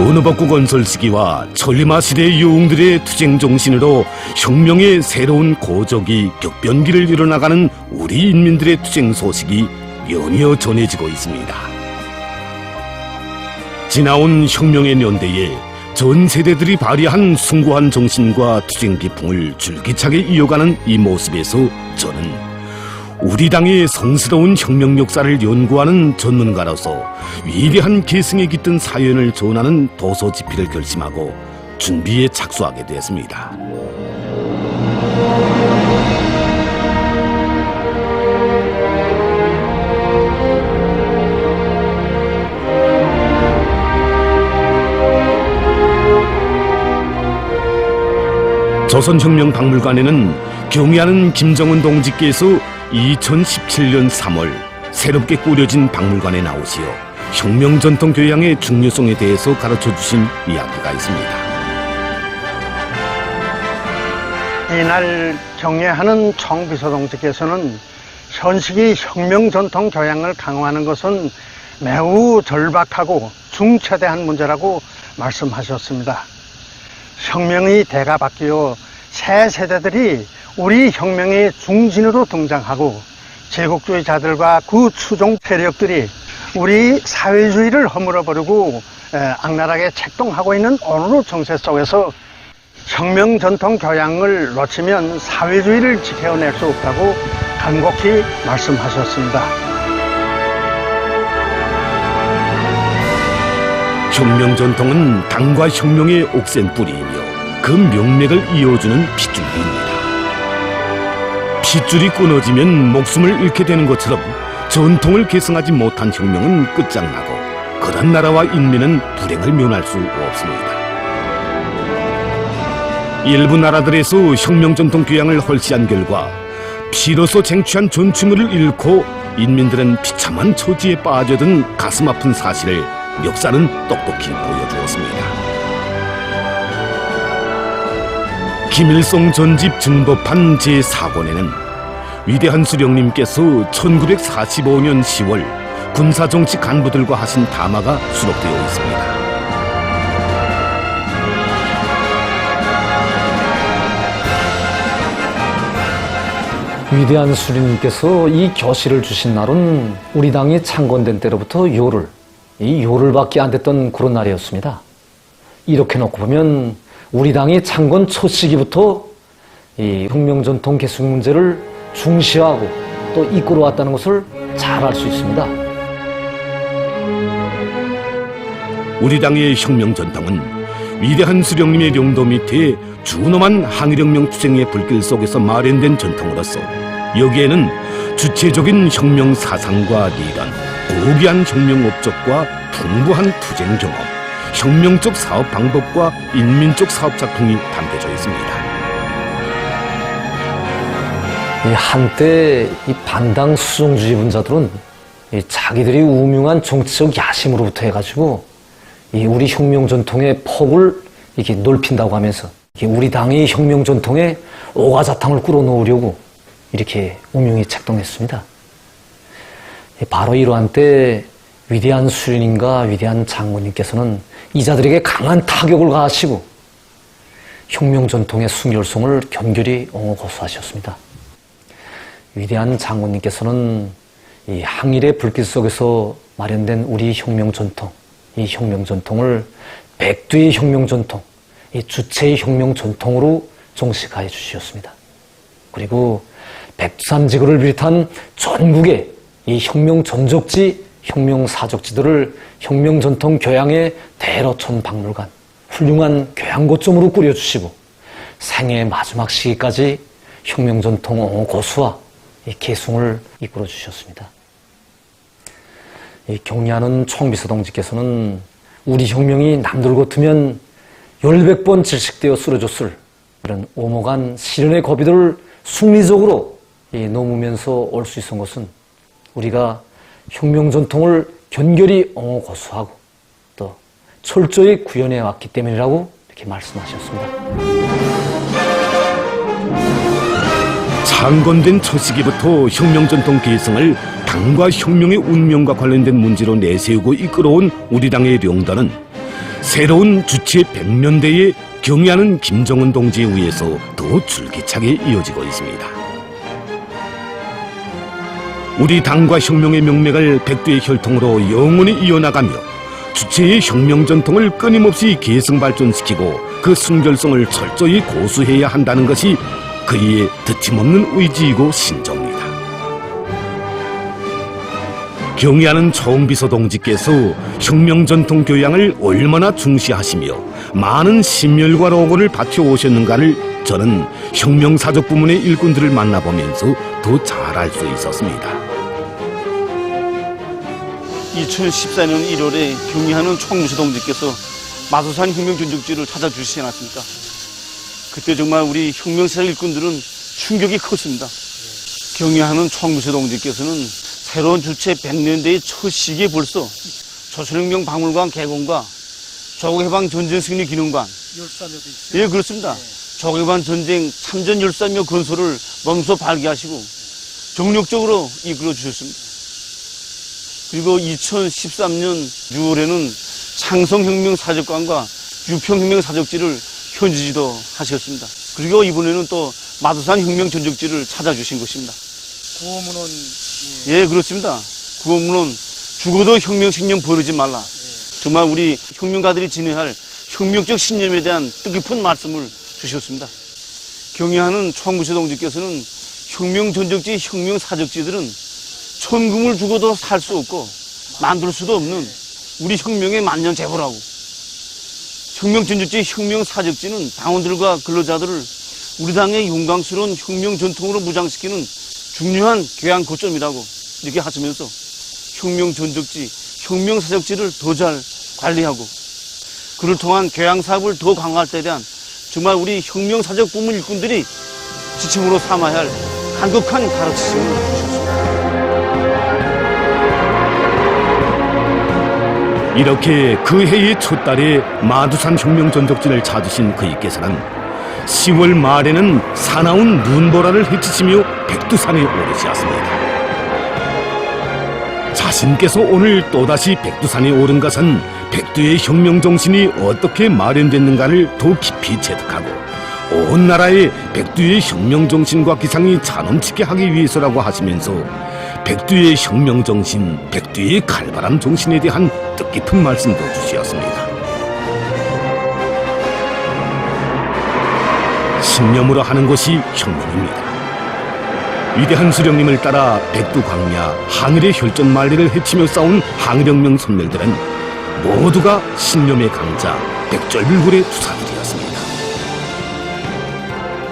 언어박국 건설 시기와 천리마 시대의 영웅들의 투쟁 정신으로 혁명의 새로운 고적이 격변기를 이뤄나가는 우리 인민들의 투쟁 소식이 연이어 전해지고 있습니다. 지나온 혁명의 연대에 전 세대들이 발휘한 숭고한 정신과 투쟁 기풍을 줄기차게 이어가는 이 모습에서 저는 우리 당의 성스러운 혁명 역사를 연구하는 전문가로서 위대한 계승에 깃든 사연을 전하는 도서 집필을 결심하고 준비에 착수하게 되었습니다. 조선혁명박물관에는 경의하는 김정은 동지께서 2017년 3월 새롭게 꾸려진 박물관에 나오시어 혁명 전통 교양의 중요성에 대해서 가르쳐 주신 이야기가 있습니다. 이날 경애하는 총비서 동지께서는 현식이 혁명 전통 교양을 강화하는 것은 매우 절박하고 중차대한 문제라고 말씀하셨습니다. 혁명의 대가 바뀌어 새 세대들이 우리 혁명의 중진으로 등장하고 제국주의자들과 그 추종 세력들이 우리 사회주의를 허물어버리고 악랄하게 책동하고 있는 오늘의 정세 속에서 혁명 전통 교양을 놓치면 사회주의를 지켜낼 수 없다고 간곡히 말씀하셨습니다. 혁명 전통은 당과 혁명의 옥센 뿌리이며 그 명맥을 이어주는 핏줄기입니다. 핏줄이 끊어지면 목숨을 잃게 되는 것처럼 전통을 계승하지 못한 혁명은 끝장나고 그런 나라와 인민은 불행을 면할 수 없습니다. 일부 나라들에서 혁명 전통 교양을 헐시한 결과 피로서 쟁취한 전충을 잃고 인민들은 비참한 처지에 빠져든 가슴 아픈 사실을 역사는 똑똑히 보여주었습니다. 김일성 전집 증법판 제4권에는 위대한 수령님께서 1945년 10월 군사정치 간부들과 하신 담화가 수록되어 있습니다. 위대한 수령님께서 이 교시를 주신 날은 우리 당이 창건된 때로부터 요를밖에 안 됐던 그런 날이었습니다. 이렇게 놓고 보면 우리 당이 창건 첫 시기부터 이 혁명 전통 계승 문제를 중시하고 또 이끌어왔다는 것을 잘 알 수 있습니다. 우리 당의 혁명 전통은 위대한 수령님의 용도 밑에 준엄한 항일혁명 투쟁의 불길 속에서 마련된 전통으로서 여기에는 주체적인 혁명 사상과 리던, 고귀한 혁명 업적과 풍부한 투쟁 경험, 혁명적 사업 방법과 인민적 사업 작품이 담겨져 있습니다. 한때 이 반당 수종주의 분자들은 자기들이 우명한 정치적 야심으로부터 해가지고 우리 혁명 전통의 폭을 이렇게 넓힌다고 하면서 우리 당의 혁명 전통에 오가자탕을 끌어놓으려고 이렇게 운명히 책동했습니다. 바로 이러한 때 위대한 수령님과 위대한 장군님께서는 이자들에게 강한 타격을 가하시고 혁명 전통의 숭열성을 견결히 옹호고수하셨습니다. 위대한 장군님께서는 이 항일의 불길 속에서 마련된 우리 혁명 전통, 이 혁명 전통을 백두의 혁명 전통, 이 주체의 혁명 전통으로 정식화해 주셨습니다. 그리고 백두산지구를 비롯한 전국의 이 혁명 전적지, 혁명 사적지들을 혁명 전통 교양의 대로천 박물관, 훌륭한 교양고점으로 꾸려주시고 생애의 마지막 시기까지 혁명 전통 옹호고수와 이 계승을 이끌어 주셨습니다. 이 경리하는 총비서 동지께서는 우리 혁명이 남들 같으면 10번 질식되어 쓰러졌을 이런 오목한 시련의 고비들을 승리적으로 넘으면서 올 수 있은 것은 우리가 혁명 전통을 견결히 옹호고수하고 또 철저히 구현해 왔기 때문이라고 이렇게 말씀하셨습니다. 창건된 첫 시기부터 혁명 전통 계승을 당과 혁명의 운명과 관련된 문제로 내세우고 이끌어온 우리 당의 령단은 새로운 주체 100년대에 경의하는 김정은 동지에 의해서 더 줄기차게 이어지고 있습니다. 우리 당과 혁명의 명맥을 백두의 혈통으로 영원히 이어나가며 주체의 혁명 전통을 끊임없이 계승 발전시키고 그 순결성을 철저히 고수해야 한다는 것이 그의 드침없는 의지이고 신조입니다. 경의하는 초홍비서 동지께서 혁명 전통 교양을 얼마나 중시하시며 많은 심혈과 노고를 바쳐 오셨는가를 저는 혁명사적 부문의 일꾼들을 만나보면서 더 잘 알 수 있었습니다. 2014년 1월에 경의하는 총무수 동지께서 마소산 혁명전적지를 찾아주시지 않았습니까? 그때 정말 우리 혁명사적 일꾼들은 충격이 컸습니다. 경의하는 총무수 동지께서는 새로운 주체 100년대의 첫 시기에 벌써 조선혁명 박물관 개공과 조국해방 전쟁 승리 기념관, 예, 그렇습니다. 조국해방 전쟁 참전 열사묘 건설을 몸소 발기하시고 정력적으로 이끌어 주셨습니다. 그리고 2013년 6월에는 창성혁명사적관과 유평혁명사적지를 현지지도 하셨습니다. 그리고 이번에는 또 마두산 혁명전적지를 찾아주신 것입니다. 구호문은 예, 그렇습니다. 구호문은 죽어도 혁명 신념 버리지 말라. 정말 우리 혁명가들이 지내할 혁명적 신념에 대한 뜻깊은 말씀을 주셨습니다. 경의하는 총무수 동지께서는 혁명전적지, 혁명사적지들은 천금을 주고도 살 수 없고 만들 수도 없는 우리 혁명의 만년재보라고. 혁명전적지, 혁명사적지는 당원들과 근로자들을 우리 당의 영광스러운 혁명 전통으로 무장시키는 중요한 교양 거점이라고 이렇게 하시면서 혁명전적지, 혁명사적지를 더 잘 관리하고 그를 통한 교양 사업을 더 강화할 때에 대한 정말 우리 혁명사적 부문 일꾼들이 지침으로 삼아야 할 간곡한 가르치심을 주셨습니다. 이렇게 그 해의 첫 달에 마두산 혁명전적지를 찾으신 그이께서는 10월 말에는 사나운 눈보라를 헤치시며 백두산에 오르셨습니다. 자신께서 오늘 또다시 백두산에 오른 것은 백두의 혁명정신이 어떻게 마련됐는가를 더 깊이 체득하고 온 나라에 백두의 혁명정신과 기상이 자넘치게 하기 위해서라고 하시면서 백두의 혁명정신, 백두의 칼바람 정신에 대한 뜻깊은 말씀도 주셨습니다. 신념으로 하는 것이 혁명입니다. 위대한 수령님을 따라 백두 광야, 항일의 혈전 만리를 헤치며 싸운 항일혁명 선멸들은 모두가 신념의 강자 백절불굴의 투사들이었습니다.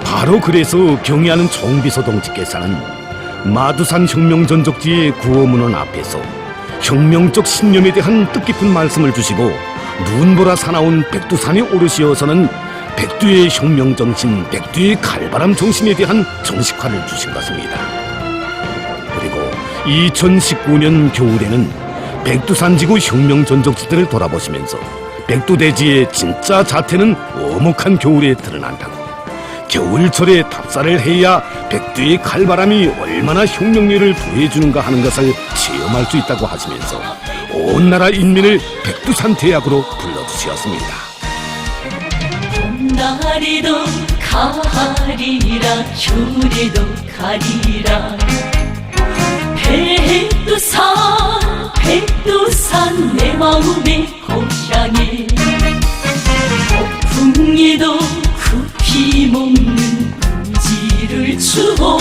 바로 그래서 경의하는 총비서 동지께서는 마두산 혁명전적지의 구호문원 앞에서 혁명적 신념에 대한 뜻깊은 말씀을 주시고 눈보라 사나운 백두산에 오르시어서는 백두의 혁명정신, 백두의 칼바람 정신에 대한 정식화를 주신 것입니다. 그리고 2019년 겨울에는 백두산지구 혁명전적지들을 돌아보시면서 백두대지의 진짜 자태는 오목한 겨울에 드러난다고, 겨울철에 답사를 해야 백두의 칼바람이 얼마나 혁명력을 더해주는가 하는 것을 체험할 수 있다고 하시면서 온 나라 인민을 백두산 대학으로 불러주셨습니다. 봄날이도 가리라 겨울에도 가리라 백두산 내 마음의 고향에 폭풍에도 급히 먹는 꾸지를 주고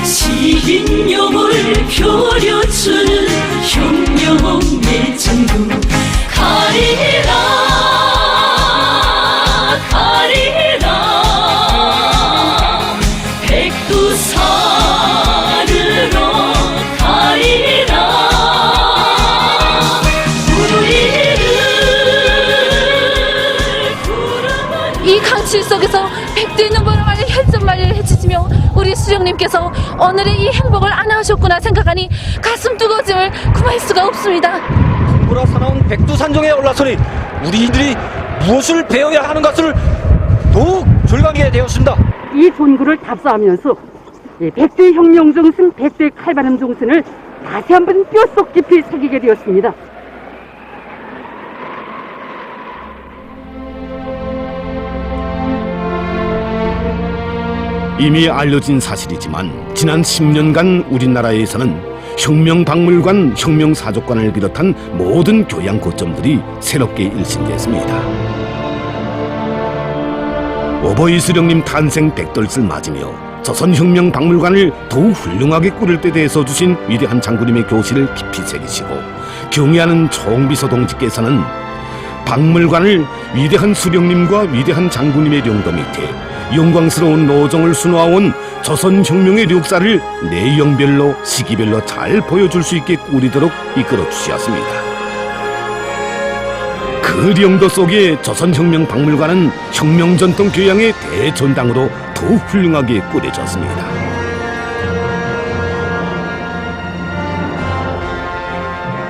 신념을 펴려주는 혁명의 전구 가리라 이 강실 속에서 백두의 눈보라만리 혈전만리를 헤치시며 우리 수령님께서 오늘의 이 행복을 안아하셨구나 생각하니 가슴 뜨거워짐을 금할 수가 없습니다. 눈보라 사나운 백두산정에 올라서니 우리들이 무엇을 배워야 하는 것을 더욱 절감하게 되었습니다. 이 존구를 답사하면서 백두의 혁명 정신, 백두의 칼바람 정신을 다시 한번 뼛속 깊이 새기게 되었습니다. 이미 알려진 사실이지만 지난 10년간 우리나라에서는 혁명박물관, 혁명사족관을 비롯한 모든 교양 거점들이 새롭게 일신됐습니다. 오보이 수령님 탄생 100돌을 맞으며 조선혁명박물관을 더욱 훌륭하게 꾸릴 때 대해서 주신 위대한 장군님의 교시를 깊이 새기시고 경애하는 총비서 동지께서는 박물관을 위대한 수령님과 위대한 장군님의 용도 밑에 영광스러운 노정을 수놓아온 조선혁명의 역사를 내용별로 시기별로 잘 보여줄 수 있게 꾸리도록 이끌어 주셨습니다. 그 용도 속에 조선혁명박물관은 혁명전통 교양의 대전당으로 더욱 훌륭하게 꾸려졌습니다.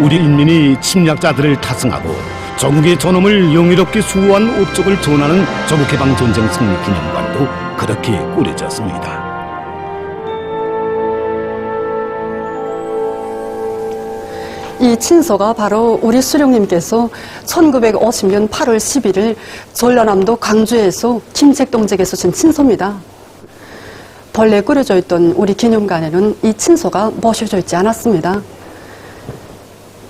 우리 인민이 침략자들을 타승하고 조국의 존엄을 영예롭게 수호한 업적을 전하는 조국해방전쟁 승리 기념관도 그렇게 꾸려졌습니다. 이 친서가 바로 우리 수령님께서 1950년 8월 11일 전라남도 광주에서 김책동직에 쓰신 친서입니다. 본래 꾸려져 있던 우리 기념관에는 이 친서가 모셔져 있지 않았습니다.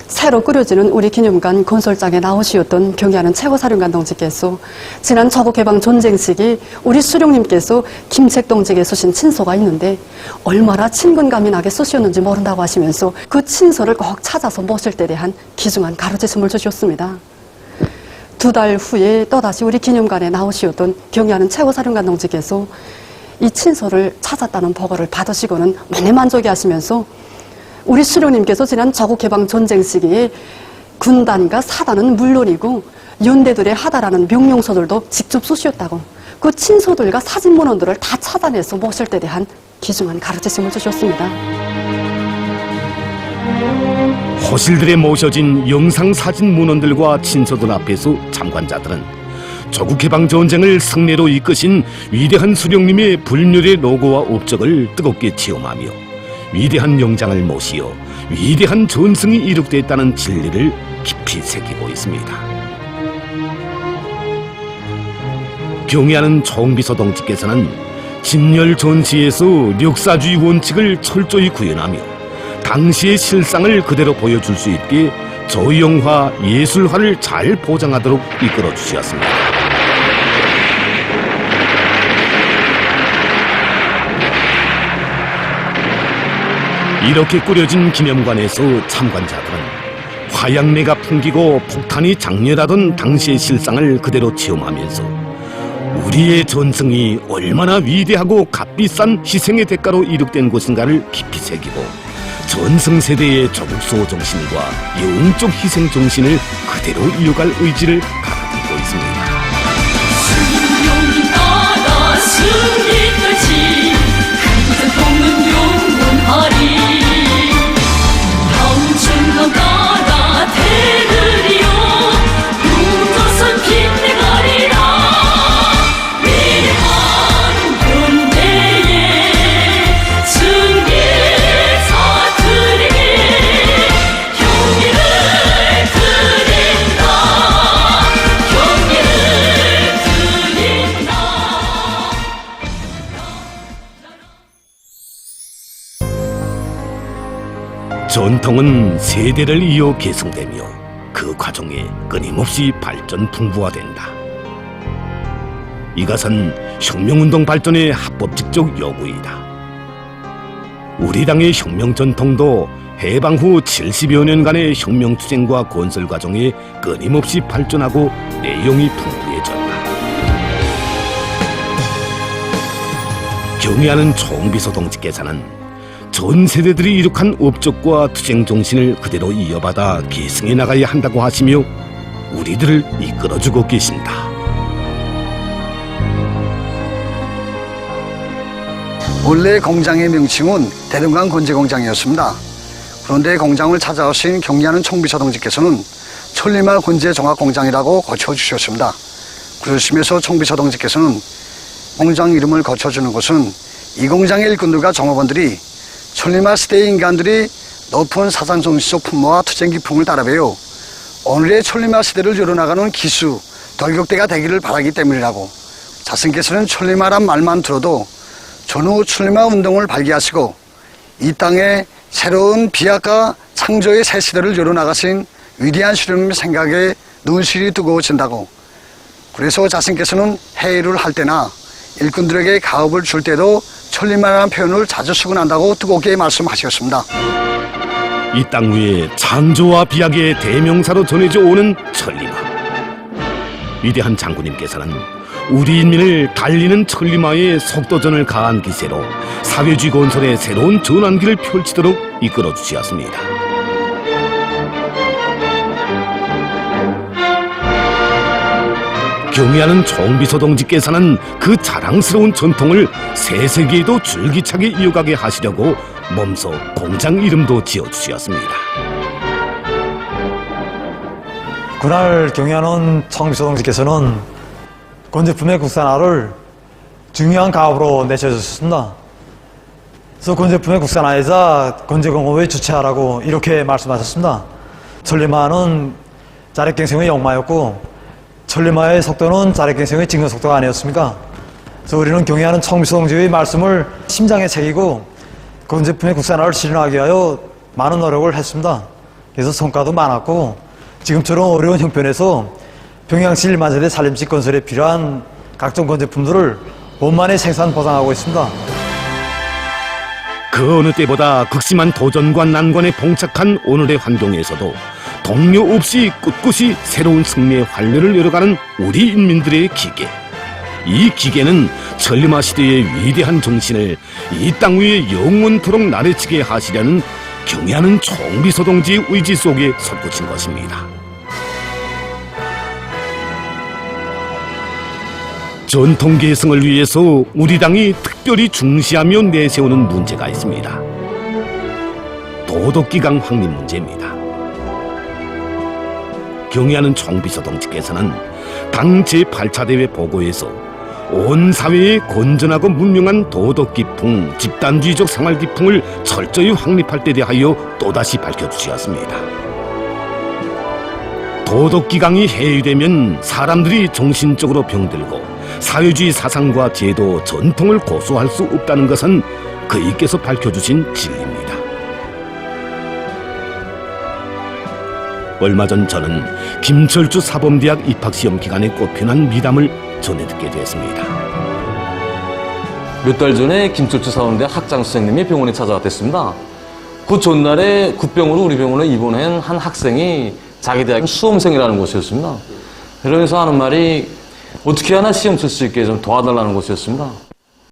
새로 꾸려지는 우리 기념관 건설장에 나오시었던 경애하는 최고사령관 동지께서 지난 조국해방 전쟁 시기 우리 수령님께서 김책동직에 쓰신 친서가 있는데 얼마나 친근감이 나게 쓰셨는지 모른다고 하시면서 그 친서를 꼭 찾아서 모실 때에 대한 귀중한 가르치심을 주셨습니다. 2달 후에 또다시 우리 기념관에 나오시었던 경애하는 최고사령관 동지께서 이 친서를 찾았다는 보고를 받으시고는 만만족해 하시면서 우리 수령님께서 지난 조국해방 전쟁 시기에 군단과 사단은 물론이고 연대들의 하다라는 명령서들도 직접 쓰셨다고 그 친서들과 사진문헌들을 다 찾아내서 모실 때에 대한 귀중한 가르치심을 주셨습니다. 호실들에 모셔진 영상 사진 문헌들과 친서들 앞에서 참관자들은 조국해방 전쟁을 승리로 이끄신 위대한 수령님의 불멸의 노고와 업적을 뜨겁게 체험하며 위대한 영장을 모시어 위대한 전승이 이룩됐다는 진리를 깊이 새기고 있습니다. 경애하는 총비서 동지께서는 진열 전시에서 역사주의 원칙을 철저히 구현하며 당시의 실상을 그대로 보여줄 수 있게 조형화, 예술화를 잘 보장하도록 이끌어 주셨습니다. 이렇게 꾸려진 기념관에서 참관자들은 화약내가 풍기고 폭탄이 장렬하던 당시의 실상을 그대로 체험하면서 우리의 전승이 얼마나 위대하고 값비싼 희생의 대가로 이룩된 것인가를 깊이 새기고 전승세대의 조국수호 정신과 영적 희생 정신을 그대로 이어갈 의지를 가르치고 있습니다. 승용이 따라 승리까지 그 전통은 영원하리. 다음 따라 대들이여 우조선 빛내가리라. 위대한 연대의 승리사들에게 경의를 드린다. 경의를 드린다. 전통은 세대를 이어 계승되며 그 과정에 끊임없이 발전 풍부화된다. 이것은 혁명운동 발전의 합법적적 요구이다. 우리 당의 혁명 전통도 해방 후 70여 년간의 혁명투쟁과 건설 과정에 끊임없이 발전하고 내용이 풍부해졌다. 경애하는 총비서 동지께서는 전 세대들이 이룩한 업적과 투쟁 정신을 그대로 이어받아 계승해 나가야 한다고 하시며 우리들을 이끌어주고 계신다. 원래 공장의 명칭은 대동강 건재공장이었습니다. 그런데 공장을 찾아오신 경애하는 총비서 동지께서는 천리마 건재종합공장이라고 고쳐주셨습니다. 그러시면서 총비서 동지께서는 공장 이름을 고쳐주는 것은 이 공장의 일꾼들과 종업원들이 천리마 시대의 인간들이 높은 사상정신적 풍모와 투쟁 기풍을 따라배워 오늘의 천리마 시대를 열어나가는 기수, 돌격대가 되기를 바라기 때문이라고 자신께서는 천리마란 말만 들어도 전후 출림화 운동을 발기하시고 이 땅에 새로운 비약과 창조의 새 시대를 열어나가신 위대한 수령님의 생각에 눈실이 뜨거워진다고, 그래서 자신께서는 회의를 할 때나 일꾼들에게 가업을 줄 때도 천리마라는 표현을 자주 쓰고 난다고 뜨겁게 말씀하셨습니다. 이 땅 위에 창조와 비약의 대명사로 전해져 오는 천리마. 위대한 장군님께서는 우리 인민을 달리는 천리마의 속도전을 가한 기세로 사회주의 건설의 새로운 전환기를 펼치도록 이끌어 주셨습니다. 경애하는 총비서 동지께서는 그 자랑스러운 전통을 새 세기에도 줄기차게 이어가게 하시려고 몸소 공장 이름도 지어주셨습니다. 그날 경애하는 총비서 동지께서는 건제품의 국산화를 중요한 가업으로 내세우셨습니다. 그래서 건제품의 국산화이자 건제공업의 주체하라고 이렇게 말씀하셨습니다. 천리마는 자력갱생의 역마였고 천리마의 속도는 자력갱생의 직근속도가 아니었습니까? 그래서 우리는 경애하는 총비서 동지의 말씀을 심장에 새기고 건제품의 국산화를 실현하기 위하여 많은 노력을 했습니다. 그래서 성과도 많았고 지금처럼 어려운 형편에서 평양시 1만 세대 산림식 건설에 필요한 각종 건제품들을 원만히 생산 보상하고 있습니다. 그 어느 때보다 극심한 도전과 난관에 봉착한 오늘의 환경에서도 동료 없이 꿋꿋이 새로운 승리의 활로를 열어가는 우리 인민들의 기계. 이 기계는 천리마 시대의 위대한 정신을 이 땅 위에 영원토록 나래치게 하시려는 경애하는 총비서 동지의 의지 속에 솟구친 것입니다. 전통 계승을 위해서 우리 당이 특별히 중시하며 내세우는 문제가 있습니다. 도덕기강 확립 문제입니다. 경애하는 총비서 동지께서는 당 제8차 대회 보고에서 온 사회의 건전하고 문명한 도덕 기풍, 집단주의적 생활 기풍을 철저히 확립할 때 대하여 또다시 밝혀주셨습니다. 도덕기강이 해이되면 사람들이 정신적으로 병들고 사회주의 사상과 제도, 전통을 고수할 수 없다는 것은 그이께서 밝혀주신 진리입니다. 얼마 전 저는 김철주 사범대학 입학시험 기간에 꽃피난 미담을 전해 듣게 되었습니다. 몇 달 전에 김철주 사범대학 학장 선생님이 병원에 찾아왔댔습니다. 그 전날에 굿병으로 우리 병원에 입원한 한 학생이 자기 대학 수험생이라는 곳이었습니다. 그러면서 하는 말이 어떻게 하나 시험 칠 수 있게 좀 도와달라는 곳이었습니다.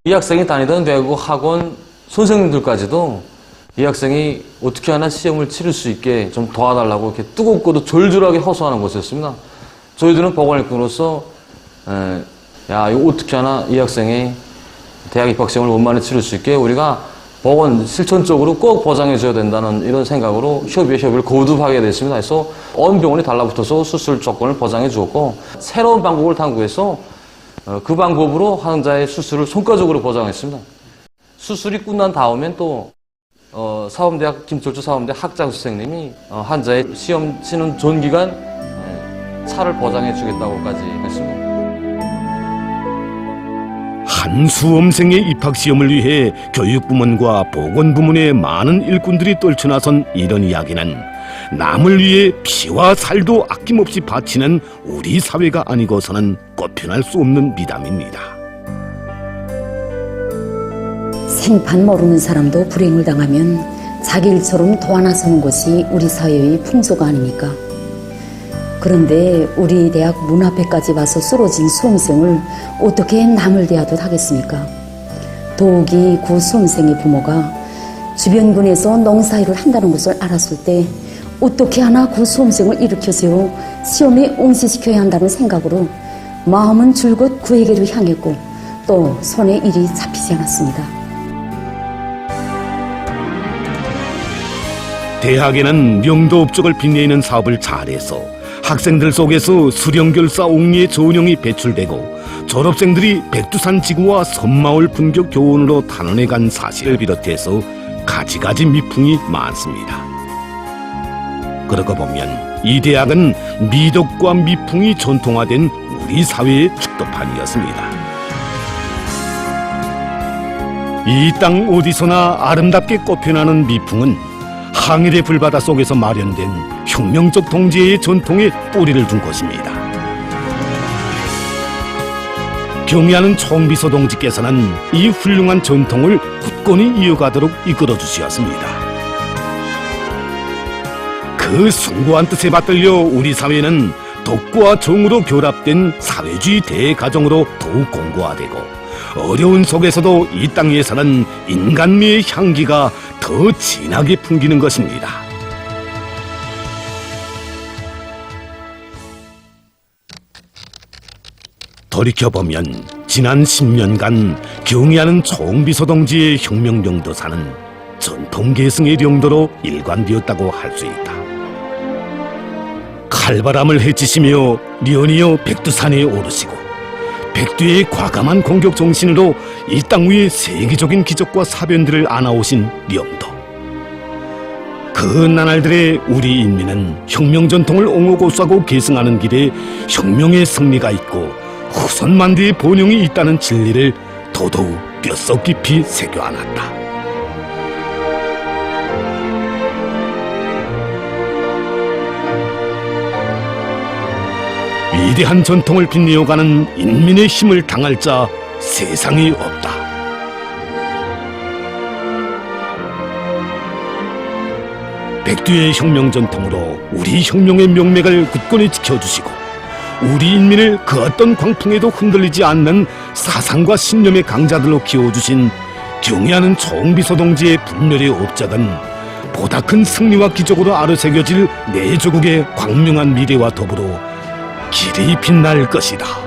이 학생이 다니던 대학 학원 선생님들까지도 이 학생이 어떻게 하나 시험을 치를 수 있게 좀 도와달라고 이렇게 뜨겁고도 졸졸하게 호소하는 곳이었습니다. 저희들은 보건일꾼으로서 야, 이거 어떻게 하나 이 학생이 대학 입학시험을 원만히 치를 수 있게 우리가 보건 실천적으로 꼭 보장해줘야 된다는 이런 생각으로 협의를 거듭하게 됐습니다. 그래서 온 병원이 달라붙어서 수술 조건을 보장해 주었고 새로운 방법을 탐구해서 그 방법으로 환자의 수술을 성과적으로 보장했습니다. 수술이 끝난 다음엔 또 사범대학 김철주 사범대학 학장 선생님이 환자의 시험 치는 전 기간 차를 보장해 주겠다고까지 했습니다. 한 수험생의 입학시험을 위해 교육부문과 보건부문의 많은 일꾼들이 떨쳐나선 이런 이야기는 남을 위해 피와 살도 아낌없이 바치는 우리 사회가 아니고서는 꼽혀날 수 없는 미담입니다. 생판 모르는 사람도 불행을 당하면 자기 일처럼 도와나서는 것이 우리 사회의 풍조가 아닙니까? 그런데 우리 대학 문 앞에까지 와서 쓰러진 수험생을 어떻게 남을 대하듯 하겠습니까? 더욱이 그 수험생의 부모가 주변군에서 농사일을 한다는 것을 알았을 때 어떻게 하나 그 수험생을 일으켜 세워 시험에 응시시켜야 한다는 생각으로 마음은 줄곧 그에게로 향했고 또 손에 일이 잡히지 않았습니다. 대학에는 명도 업적을 빛내는 사업을 잘해서 학생들 속에서 수령결사 옥리의 전형이 배출되고 졸업생들이 백두산 지구와 섬마을 분교 교원으로 탄원해간 사실을 비롯해서 가지가지 미풍이 많습니다. 그러고 보면 이 대학은 미덕과 미풍이 전통화된 우리 사회의 축도판이었습니다. 이 땅 어디서나 아름답게 꽃피어나는 미풍은 항일의 불바다 속에서 마련된 혁명적 동지의 전통에 뿌리를 둔 것입니다. 경의하는 총비서 동지께서는 이 훌륭한 전통을 굳건히 이어가도록 이끌어 주셨습니다. 그 숭고한 뜻에 받들려 우리 사회는 덕과 정으로 결합된 사회주의 대가정으로 더욱 공고화되고 어려운 속에서도 이 땅에서는 인간미의 향기가 더 진하게 풍기는 것입니다. 돌이켜보면 지난 10년간 경의하는 총비서 동지의 혁명령도사는 전통계승의 용도로 일관되었다고 할 수 있다. 칼바람을 헤치시며 리언이어 백두산에 오르시고 백두의 과감한 공격 정신으로 이 땅 위에 세계적인 기적과 사변들을 안아오신 령도. 그 나날들의 우리 인민은 혁명 전통을 옹호고수하고 계승하는 길에 혁명의 승리가 있고 후손 만대의 번영이 있다는 진리를 더더욱 뼛속 깊이 새겨안았다. 위대한 전통을 빛내어가는 인민의 힘을 당할 자 세상에 없다. 백두의 혁명 전통으로 우리 혁명의 명맥을 굳건히 지켜주시고 우리 인민을 그 어떤 광풍에도 흔들리지 않는 사상과 신념의 강자들로 키워주신 경의하는 총비서 동지의 분열의 업적은 보다 큰 승리와 기적으로 아르새겨질 내 조국의 광명한 미래와 더불어 길이 빛날 것이다.